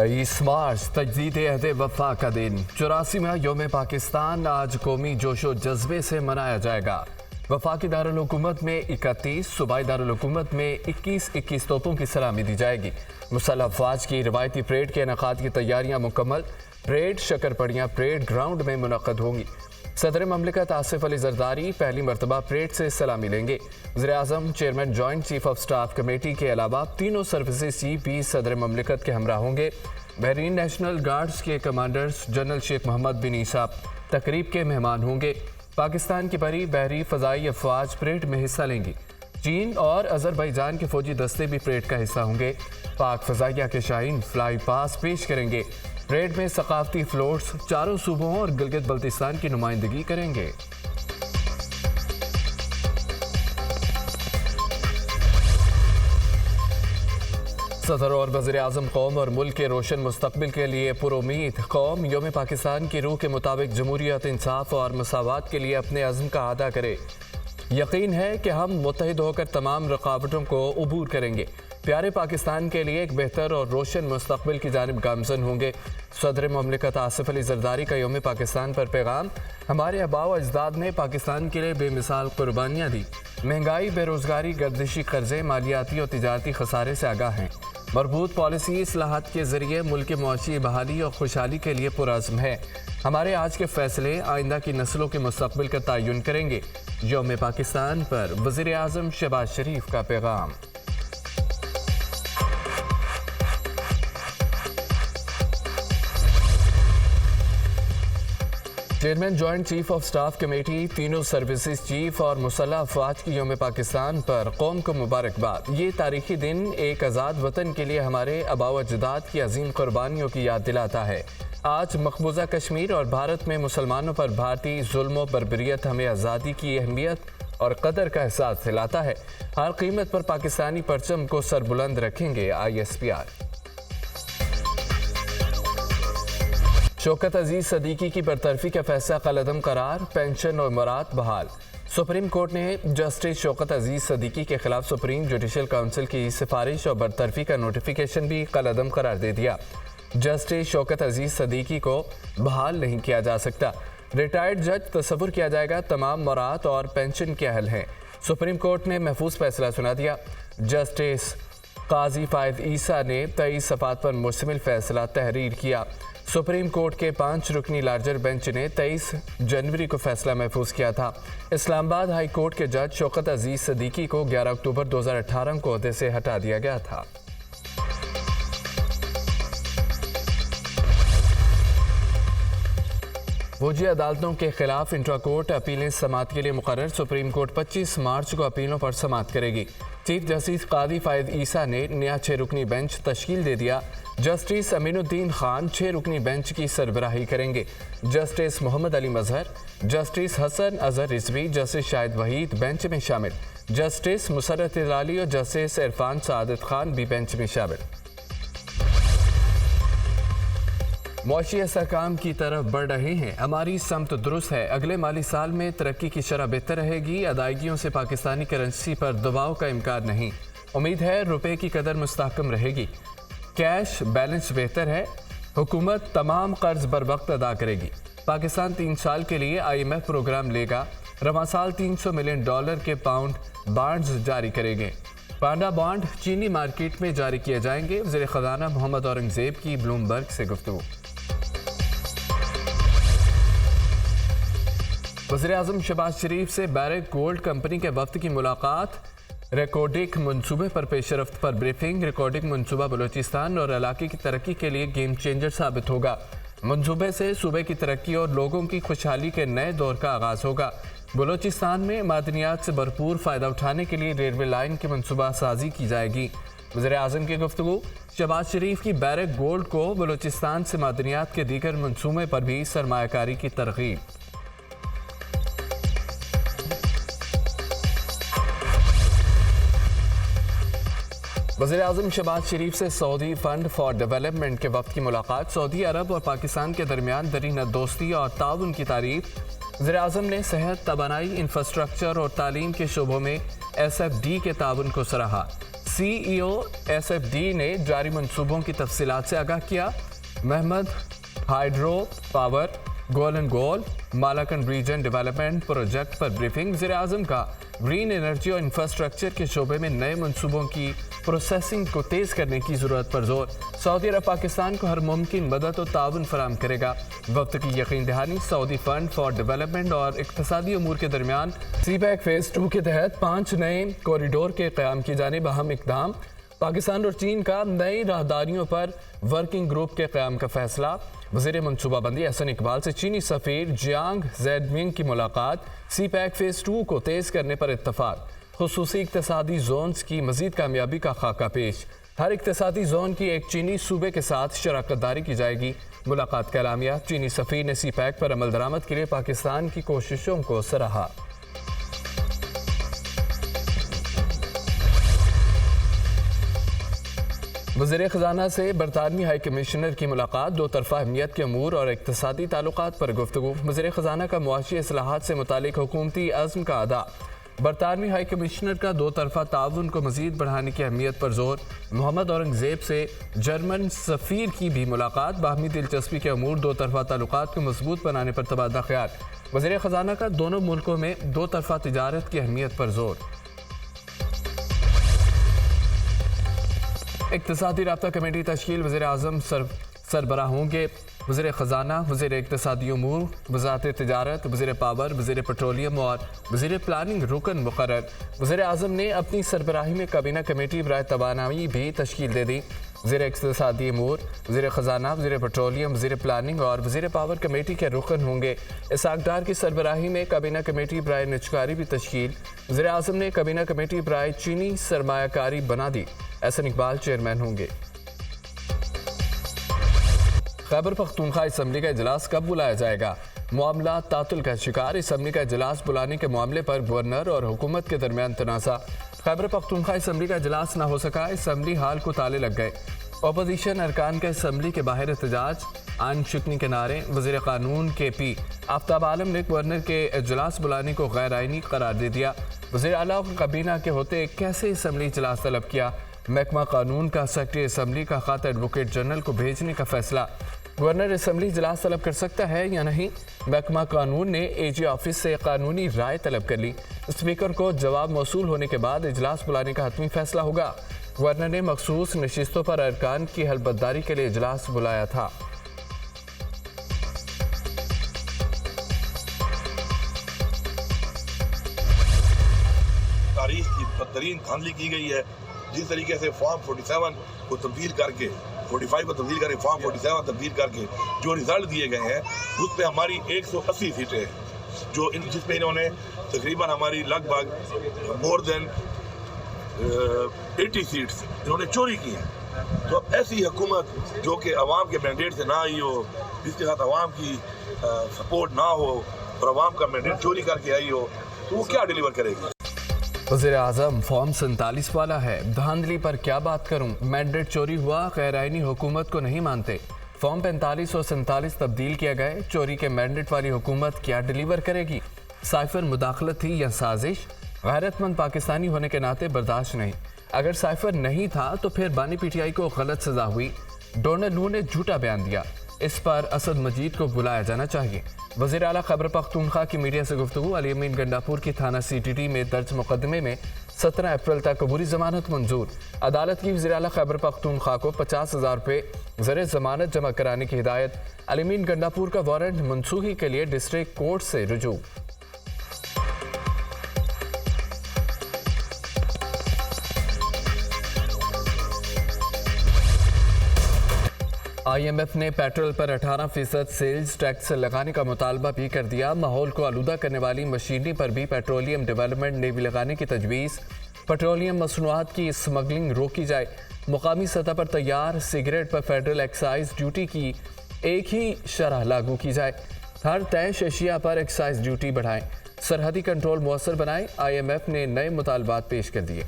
23 मार्च तजदीद अहद वफा का दिन। 84वां यौम पाकिस्तान आज कौमी जोशो जज्बे से मनाया जाएगा। वफाकी दारुल हुकूमत में 31, सूबाई दारुल हुकूमत में 21 तोपों की सलामी दी जाएगी। मुसल्लह अफवाज की रवायती परेड के इनेकाद की तैयारियां मुकम्मल। परेड शकरपड़ियाँ परेड ग्राउंड में मुनक्कद होंगी। सदर ममलिकत आसिफ अली जरदारी पहली मरतबा परेड से सलामी लेंगे। वज़ीर-ए-आज़म chairman joint chief of staff committee के अलावा तीनों सर्विसेज चीफ भी सदर ममलिकत के हमरा होंगे। बहरीन नेशनल गार्ड्स के कमांडर्स जनरल शेख मोहम्मद बिन ईसा तकरीब के मेहमान होंगे। पाकिस्तान की बड़ी बहरी फ़ज़ाई अफवाज परेड में हिस्सा लेंगी। चीन और अज़रबैजान के फौजी दस्ते भी परेड का हिस्सा होंगे। पाक फ़ज़ाइया के शाहीन फ्लाई पास पेश करेंगे। परेड में सकाफती फ्लोट्स चारों सूबों और गिलगित बल्तिस्तान की नुमाइंदगी करेंगे। सदर और वज़ीर-ए-आज़म कौम और मुल्क के रोशन मुस्तकबिल के लिए पुरुमीद। कौम यौम पाकिस्तान की रूह के मुताबिक जमहूरियत, इंसाफ और मसावात के लिए अपने अज़्म का अदा करे। यकीन है कि हम मुत्तहिद होकर तमाम रुकावटों को अबूर करेंगे। प्यारे पाकिस्तान के लिए एक बेहतर और रोशन मुस्तकबिल की जानिब गामज़न होंगे। सदर ममलिकत आसिफ अली जरदारी का यौम पाकिस्तान पर पैगाम। हमारे आबा व अजदाद ने पाकिस्तान के लिए बेमिसाल कुर्बानियाँ दी। महंगाई, बेरोज़गारी, गर्दिशी कर्जे, मालियाती और तिजारती खसारे से आगाह हैं। मरबूत पॉलिसी इस्लाहात के ज़रिए मुल्क की मुआशी बहाली और खुशहाली के लिए पुरअज़्म है। हमारे आज के फैसले आइंदा की नस्लों के मुस्तकबिल का तयन करेंगे। यौम पाकिस्तान पर वज़ीर-ए-आज़म शहबाज शरीफ का पैगाम। Chairman joint chief of staff committee, तीनों सर्विसेज चीफ और मुसल्लह अफवाज की यौम पाकिस्तान पर कौम को मुबारकबाद। ये तारीखी दिन एक आज़ाद वतन के लिए हमारे आबा व अजदाद की अजीम कुर्बानियों की याद दिलाता है। आज मकबूजा कश्मीर और भारत में मुसलमानों पर भारतीय जुल्म व बर्बरियत हमें आज़ादी की अहमियत और कदर का एहसास दिलाता है। हर कीमत पर पाकिस्तानी परचम को सरबुलंद रखेंगे। ISPR। शौकत अजीज सदीकी की बरतरफी का फैसला कलअदम करार। पेंशन और मुराद बहाल। सुप्रीम कोर्ट ने जस्टिस शौकत अजीज सदीकी के खिलाफ सुप्रीम जुडिशल काउंसिल की सिफारिश और बरतरफी का नोटिफिकेशन भी कलअदम करार दे दिया। जस्टिस शौकत अजीज सदीकी को बहाल नहीं किया जा सकता। रिटायर्ड जज तस्वुर किया जाएगा तमाम मुराद और पेंशन के अहल हैं। सुप्रीम कोर्ट ने महफूज फैसला सुना दिया। जस्टिस काजी फायद ईसा ने 23 सफ़ात पर मुश्तमिल फैसला तहरीर किया। सुप्रीम कोर्ट के 5 रुकनी लार्जर बेंच ने 23 जनवरी को फैसला महफूज किया था। इस्लामाबाद हाई कोर्ट के जज शौकत अजीज सदीकी को 11 अक्टूबर 2018 को ओहदे से हटा दिया गया था। फौजी अदालतों के खिलाफ इंट्रा कोर्ट अपीलें समाअत के लिए मुकर्रर। सुप्रीम कोर्ट 25 मार्च को अपीलों पर समाअत करेगी। चीफ जस्टिस कादी फायद ईसा ने नया 6 रुकनी बेंच तश्कील दे दिया। जस्टिस अमीनुद्दीन खान 6 रुकनी बेंच की सरबराही करेंगे। Justice Mohammad Ali Mazhar, justice Hasan Azhar Rizvi, justice Shahid Waheed bench में शामिल। जस्टिस मुसर्रत इलाली और जस्टिस इरफान सादत खान भी बेंच में शामिल। मुआशी इस्तेहकाम की तरफ बढ़ रहे हैं। हमारी समत दुरुस्त है। अगले माली साल में तरक्की की शरह बेहतर रहेगी। अदायगियों से पाकिस्तानी करेंसी पर दबाव का इम्कान नहीं। उम्मीद है रुपए की कदर मुस्तहकम रहेगी। कैश बैलेंस बेहतर है। हुकूमत तमाम कर्ज बर वक्त अदा करेगी। पाकिस्तान 3 साल के लिए IMF प्रोग्राम लेगा। रवां साल $300 मिलियन के पाउंड बॉन्ड्स जारी करेंगे। पांडा बॉन्ड चीनी मार्केट में जारी किए जाएंगे। वज़ीर ख़ज़ाना मोहम्मद औरंगज़ेब की ब्लूमबर्ग से गुफ्तगू। वज़ीर-ए-आज़म शहबाज शरीफ से बैरक गोल्ड कंपनी के वफ्द की मुलाकात। रिकॉर्डिंग मंसूबे पर पेशरफ्त पर ब्रीफिंग। रिकॉर्डिंग मंसूबा बलूचिस्तान और इलाके की तरक्की के लिए गेम चेंजर साबित होगा। मंसूबे से सूबे की तरक्की और लोगों की खुशहाली के नए दौर का आगाज़ होगा। बलूचिस्तान में मादनियात से भरपूर फ़ायदा उठाने के लिए रेलवे लाइन की मंसूबा साजी की जाएगी। वज़ीर-ए-आज़म की गुफ्तगू। शहबाज शरीफ की बैरक गोल्ड को बलूचिस्तान से मादनियात के दीगर मंसूबे पर भी सरमायाकारी की तरगीब। वज़ीर-ए-आज़म शहबाज शरीफ से सऊदी फंड फॉर डेवलपमेंट के वक्त की मुलाकात। सऊदी अरब और पाकिस्तान के दरमियान दरीना दोस्ती और ताउन की तारीफ। वज़ीर आज़म ने सेहत, तवानाई, इंफ्रास्ट्रक्चर और तालीम के शोबों में SFD के ताउन को सराहा। CEO SFD ने जारी मंसूबों की तफसीलात से आगाह किया। महमद हाइड्रो पावर, गोलन गोल, मालाकन रीजन डेवलपमेंट प्रोजेक्ट पर ब्रीफिंग। वज़ीर आज़म का ग्रीन एनर्जी और इंफ्रास्ट्रक्चर के शोबे में नए मंसूबों की प्रोसेसिंग को तेज़ करने की ज़रूरत पर जोर। सऊदी अरब पाकिस्तान को हर मुमकिन मदद और ताउन फराहम करेगा। वक्त की यकीन दहानी। सऊदी फंड फॉर डेवलपमेंट और इक्तसादी अमूर के दरमियान CPEC फेज़ 2 के तहत 5 नए कॉरिडोर के क़याम की जानिब अहम इक़दाम। पाकिस्तान और चीन का नई राहदारियों पर वर्किंग ग्रुप के क़याम का फैसला। वज़ीर मनसूबाबंदी हसन इकबाल से चीनी सफ़ीर जियांग ज़ेडमिंग की मुलाकात। CPEC फेज़ 2 को तेज़ करने पर इत्तफ़ाक़। खुसूसी इक़्तिसादी जोन्स की मज़ीद कामयाबी का खाका पेश। हर इक़्तिसादी जोन की एक चीनी सूबे के साथ शराकत दारी की जाएगी। मुलाकात का एलामिया। चीनी सफ़ीर ने CPEC पर अमल दरामद के लिए पाकिस्तान की कोशिशों को सराहा। वज़ीर ख़ज़ाना से बरतानवी हाई कमिश्नर की मुलाकात। दो तरफ़ा अहमियत के अमूर और इक़्तिसादी ताल्लुकात पर गुफ्तगू। वज़ीर ख़ज़ाना का मुआशी इस्लाहात से मुतालिक हुकूमती अज़्म का अदा। बरतानवी हाई कमिश्नर का दो तरफ़ा ताउन को मज़ीद बढ़ाने की अहमियत पर जोर। मोहम्मद औरंगज़ेब से जर्मन सफ़ीर की भी मुलाकात। बाहमी दिलचस्पी के अमूर, दो तरफ़ा ताल्लुकात को मजबूत बनाने पर तबादला ख्याल। वज़ीर ख़ज़ाना का दोनों मुल्कों में दो तरफ़ा तिजारत की अहमियत पर जोर। इक़्तिसादी राब्ता कमेटी तश्कील। वज़ीर आज़म सरबराह होंगे। वज़ीर ख़ज़ाना, वज़ीर इक़्तिसादी उमूर, वज़ारत तिजारत, वज़ीर पावर, वज़ीर पेट्रोलियम और वज़ीर प्लानिंग रुकन मुक़र्रर। वज़ीर आज़म ने अपनी सरबराही में काबीना कमेटी बराए तवानाई भी तश्कील दे दी। वज़ीर इक़्तिसादी उमूर, वज़ीर ख़ज़ाना, वज़ीर पेट्रोलियम, वज़ीर प्लानिंग और वज़ीर पावर कमेटी के रुकन होंगे। इसहाक़ डार की सरबराही में काबीना कमेटी बराए निजकारी भी तश्कील। वज़ीर आज़म ने काबीना कमेटी बराए चीनी सरमायाकारी बना दी। हसन इकबाल चेयरमैन होंगे। खैबर पख्तूनख्वा असम्बली का इजलास कब बुलाया जाएगा? मामला तातुल का शिकार। असम्बली का इजलास बुलाने के मामले पर गवर्नर और हुकूमत के दरमियान तनाज़ा। खैबर पख्तूनख्वा असम्बली का इजलास न हो सका। असम्बली हाल को ताले लग गए। अपोजिशन अरकान का असम्बली के बाहर एहतजाज, आन शिकनी के नारे। वज़ीर कानून KP आफ्ताब आलम ने गवर्नर के इजलास बुलाने को गैर आइनी करार दे दिया। वज़ीर आला और काबीना के होते कैसे असम्बली इजलास तलब किया? महकमा कानून का सेक्रेटरी असम्बली का खत एडवोकेट जनरल को भेजने का फैसला। गवर्नर असम्बली इजलास तलब कर सकता है या नहीं? महकमा कानून ने AG ऑफिस से कानूनी राय तलब कर ली। स्पीकर को जवाब मौसूल होने के बाद इजलास बुलाने का हतमी फैसला होगा। गवर्नर ने मखसूस नशिस्तों पर अरकान की हलबतदारी के लिए इजलास बुलाया था। तारीख की बदतरीन धांधली की गई है। जिस तरीके से फॉर्म 47 को तब्दील करके 45 को तब्दील करके फॉर्म 47 तब्दील करके जो रिजल्ट दिए गए हैं उस पर हमारी 180 सीटें हैं, जो जिसमें इन्होंने तकरीबन हमारी लगभग मोर देन 80 सीट्स इन्होंने चोरी की हैं। तो अब ऐसी हुकूमत जो कि अवाम के मैंडेट से ना आई हो, जिसके साथ अवाम की सपोर्ट ना हो और अवाम का मैंडेट चोरी करके आई हो, तो वो क्या डिलीवर करेगी? वज़ीर आज़म फॉर्म 47 वाला है, धांधली पर क्या बात करूं? मैंडेट चोरी हुआ, गैर आइनी हुकूमत को नहीं मानते। फॉर्म 45 और 47 तब्दील किया गए। चोरी के मैंडेट वाली हुकूमत क्या डिलीवर करेगी? साइफर मुदाखलत थी या साजिश? गैरतमंद पाकिस्तानी होने के नाते बर्दाश्त नहीं। अगर साइफर नहीं था तो फिर बानी PTI को गलत सजा हुई। डोनाल्ड नू ने झूठा बयान दिया। इस पर असद मजीद को बुलाया जाना चाहिए। वज़ीर आला खैबर पख्तूनख्वा की मीडिया से गुफ्तगू। अली अमीन गंडापुर की थाना CTT में दर्ज मुकदमे में 17 अप्रैल तक अबूरी जमानत मंजूर। अदालत की वज़ीर आला खैबर पख्तूनख्वा को 50,000 रुपये ज़र जमानत जमा कराने की हिदायत। अली अमीन गंडापुर का वारंट मनसूखी के लिए डिस्ट्रिक्ट कोर्ट से रुजू। IMF ने पेट्रोल पर 18% सेल्स टैक्स लगाने का मुतालबा भी कर दिया। माहौल को आलूदा करने वाली मशीनरी पर भी पेट्रोलियम डेवलपमेंट ने भी लगाने की तजवीज़। पेट्रोलियम मसनूआत की स्मगलिंग रोकी जाए। मुकामी सतह पर तैयार सिगरेट पर फेडरल एक्साइज ड्यूटी की एक ही शरह लागू की जाए। हर तय अशिया पर एक्साइज ड्यूटी बढ़ाएं। सरहदी कंट्रोल मौसर बनाएं। IMF ने नए मुतालबात पेश कर दिए।